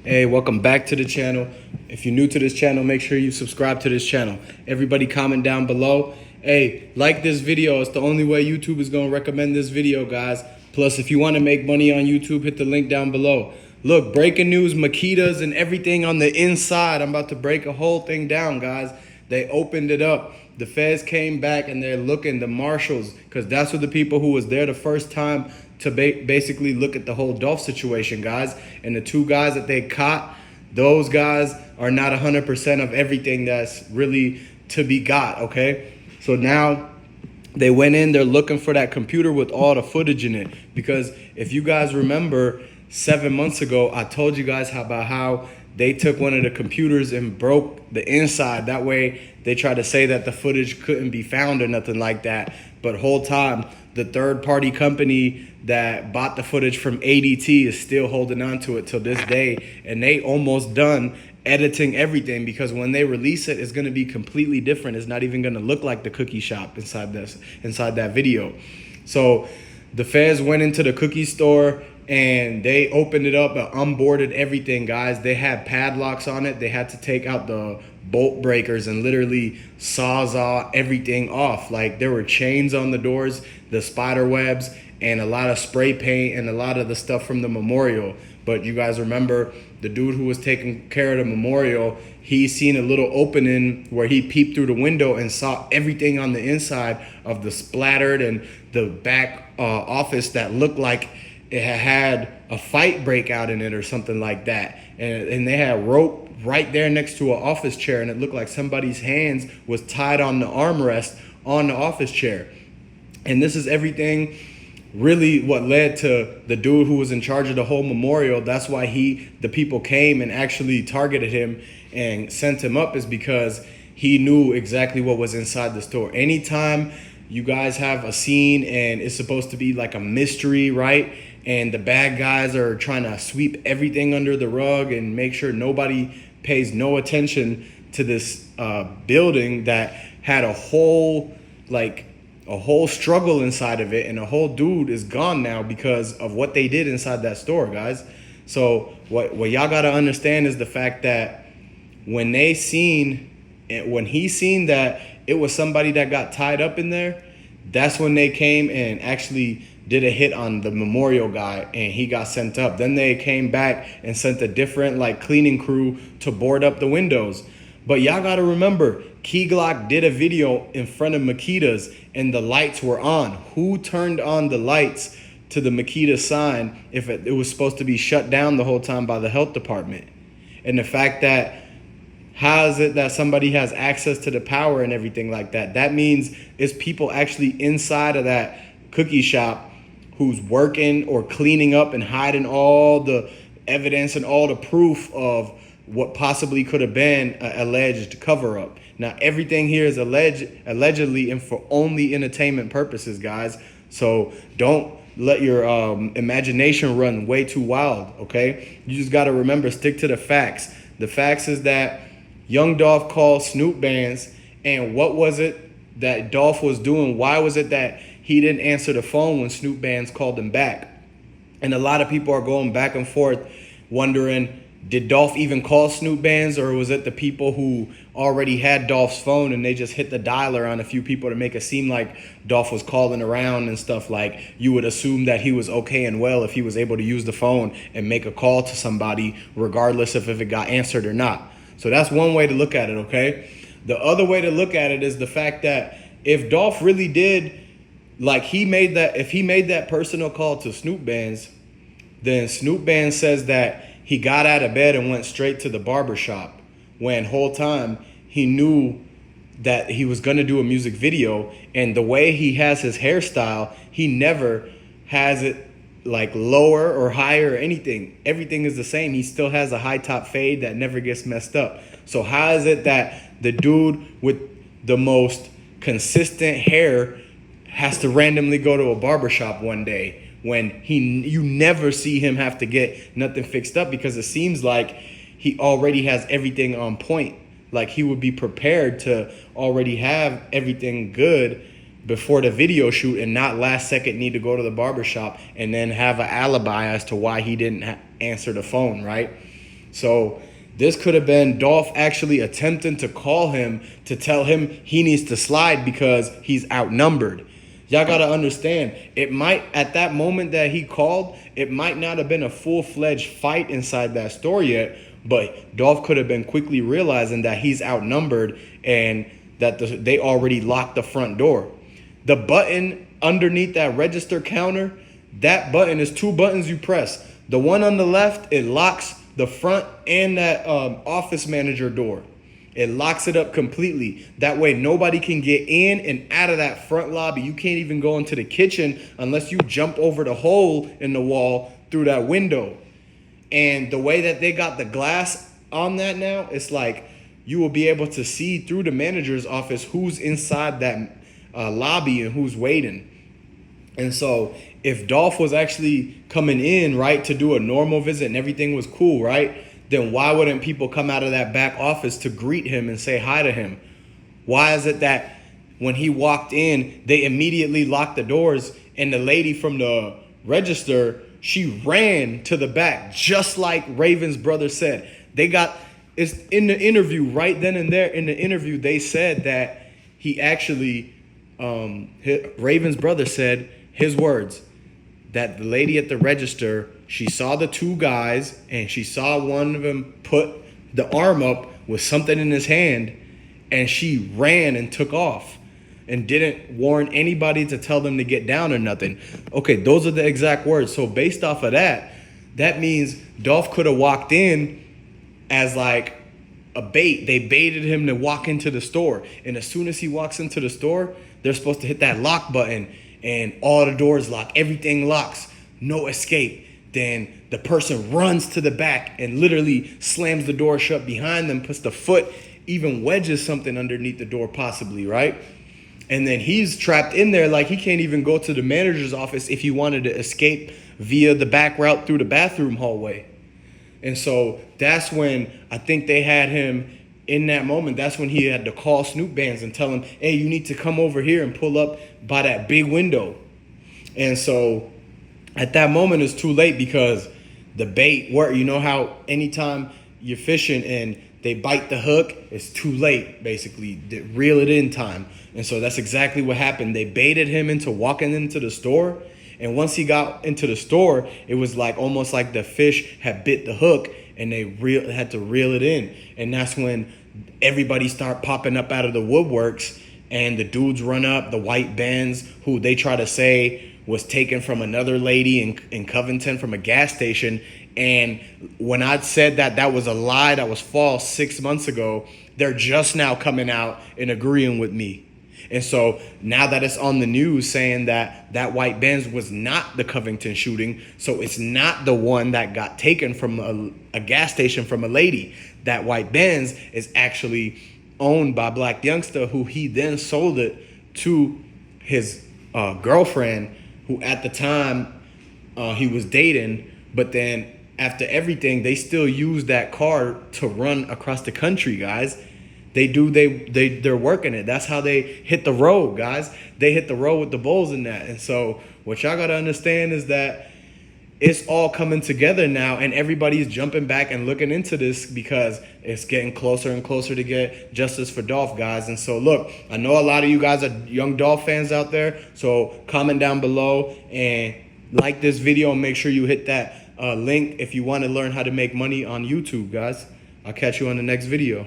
Hey, welcome back to the channel. If you're new to this channel, make sure you subscribe to this channel. Everybody comment down below. Hey, like this video. It's the only way YouTube is going to recommend this video, guys. Plus, if you want to make money on YouTube, hit the link down below. Look, breaking news, Makedas and everything on the inside. I'm about to break a whole thing down, guys. They opened it up. The feds came back and they're looking, the marshals, because that's what the people who was there the first time to basically look at the whole Dolph situation, guys. And the two guys that they caught, those guys are not 100% of everything that's really to be got, okay? So now they went in, they're looking for that computer with all the footage in it. Because if you guys remember, 7 months ago, I told you guys about how they took one of the computers and broke the inside. That way they tried to say that the footage couldn't be found or nothing like that. But whole time, the third party company that bought the footage from ADT is still holding on to it till this day. And they almost done editing everything, because when they release it, it's going to be completely different. It's not even going to look like the cookie shop inside that video. So the feds went into the cookie store and they opened it up and onboarded everything, guys. They had padlocks on it. They had to take out the bolt breakers and literally sawzall everything off. Like, there were chains on the doors, the spider webs, and a lot of spray paint and a lot of the stuff from the memorial. But you guys remember the dude who was taking care of the memorial, he seen a little opening where he peeped through the window and saw everything on the inside of the splattered and the back office that looked like it had a fight break out in it or something like that. And they had rope right there next to an office chair, and it looked like somebody's hands was tied on the armrest on the office chair. And this is everything really what led to the dude who was in charge of the whole memorial. That's why the people came and actually targeted him and sent him up, is because he knew exactly what was inside the store. Anytime you guys have a scene and it's supposed to be like a mystery, right? And the bad guys are trying to sweep everything under the rug and make sure nobody pays no attention to this building that had a whole struggle inside of it, and a whole dude is gone now because of what they did inside that store, guys. So what y'all got to understand is the fact that when he seen that it was somebody that got tied up in there, that's when they came and actually did a hit on the memorial guy, and he got sent up. Then they came back and sent a different cleaning crew to board up the windows. But y'all got to remember, Key Glock did a video in front of Makedas and the lights were on. Who turned on the lights to the Makedas sign if it was supposed to be shut down the whole time by the health department? And the fact that, how is it that somebody has access to the power and everything like that? That means it's people actually inside of that cookie shop who's working or cleaning up and hiding all the evidence and all the proof of what possibly could have been an alleged cover-up. Now, everything here is allegedly and for only entertainment purposes, guys. So don't let your imagination run way too wild, okay? You just got to remember, stick to the facts. The facts is that young Dolph called Snoop Bands, and what was it that Dolph was doing? Why was it that he didn't answer the phone when Snoop Bands called him back? And a lot of people are going back and forth wondering, did Dolph even call Snoop Bands, or was it the people who already had Dolph's phone and they just hit the dialer on a few people to make it seem like Dolph was calling around and stuff? Like, you would assume that he was okay and well if he was able to use the phone and make a call to somebody regardless of if it got answered or not. So that's one way to look at it, okay? The other way to look at it is the fact that if Dolph really did, if he made that personal call to Snoop Bands, then Snoop Bands says that he got out of bed and went straight to the barber shop, when whole time he knew that he was going to do a music video. And the way he has his hairstyle, he never has it lower or higher or anything. Everything is the same. He still has a high top fade that never gets messed up. So how is it that the dude with the most consistent hair has to randomly go to a barbershop one day when you never see him have to get nothing fixed up? Because it seems like he already has everything on point. Like, he would be prepared to already have everything good before the video shoot and not last second need to go to the barbershop and then have an alibi as to why he didn't answer the phone, right? So this could have been Dolph actually attempting to call him to tell him he needs to slide because he's outnumbered. Y'all got to understand, it might, at that moment that he called, it might not have been a full-fledged fight inside that store yet, but Dolph could have been quickly realizing that he's outnumbered and that they already locked the front door. The button underneath that register counter, that button is 2 buttons you press. The one on the left, it locks the front and that office manager door. It locks it up completely. That way nobody can get in and out of that front lobby. You can't even go into the kitchen unless you jump over the hole in the wall through that window. And the way that they got the glass on that now, it's like you will be able to see through the manager's office who's inside that lobby and who's waiting. And so if Dolph was actually coming in, right, to do a normal visit and everything was cool, right, then why wouldn't people come out of that back office to greet him and say hi to him? Why is it that when he walked in, they immediately locked the doors and the lady from the register, she ran to the back, just like Raven's brother said. It's in the interview right then and there. In the interview, they said that he actually, Raven's brother said his words, that the lady at the register, she saw the 2 guys and she saw one of them put the arm up with something in his hand, and she ran and took off and didn't warn anybody to tell them to get down or nothing. Okay, those are the exact words. So based off of that, that means Dolph could have walked in as like a bait. They baited him to walk into the store. And as soon as he walks into the store, they're supposed to hit that lock button and all the doors lock, everything locks, no escape. Then the person runs to the back and literally slams the door shut behind them, puts the foot, even wedges something underneath the door possibly, right? And then he's trapped in there, like he can't even go to the manager's office if he wanted to escape via the back route through the bathroom hallway. And so that's when I think they had him in that moment. That's when he had to call Snoop Bands and tell him, hey, you need to come over here and pull up by that big window. And so at that moment it's too late because the bait worked. You know how anytime you're fishing and they bite the hook, it's too late, basically. They reel it in time. And so that's exactly what happened. They baited him into walking into the store. And once he got into the store, it was like almost like the fish had bit the hook and they had to reel it in. And that's when everybody started popping up out of the woodworks and the dudes run up, the white Benz, who they try to say was taken from another lady in Covington from a gas station. And when I said that that was a lie, that was false 6 months ago, they're just now coming out and agreeing with me. And so now that it's on the news saying that that white Benz was not the Covington shooting, so it's not the one that got taken from a gas station from a lady. That white Benz is actually owned by Black Youngster, who he then sold it to his girlfriend, who at the time he was dating. But then after everything, they still use that car to run across the country, guys. They're working it. That's how they hit the road, guys. They hit the road with the bulls in that. And so what y'all got to understand is that it's all coming together now, and everybody's jumping back and looking into this because it's getting closer and closer to get justice for Dolph, guys. And so look, I know a lot of you guys are young Dolph fans out there, so comment down below and like this video and make sure you hit that link if you want to learn how to make money on YouTube, guys. I'll catch you on the next video.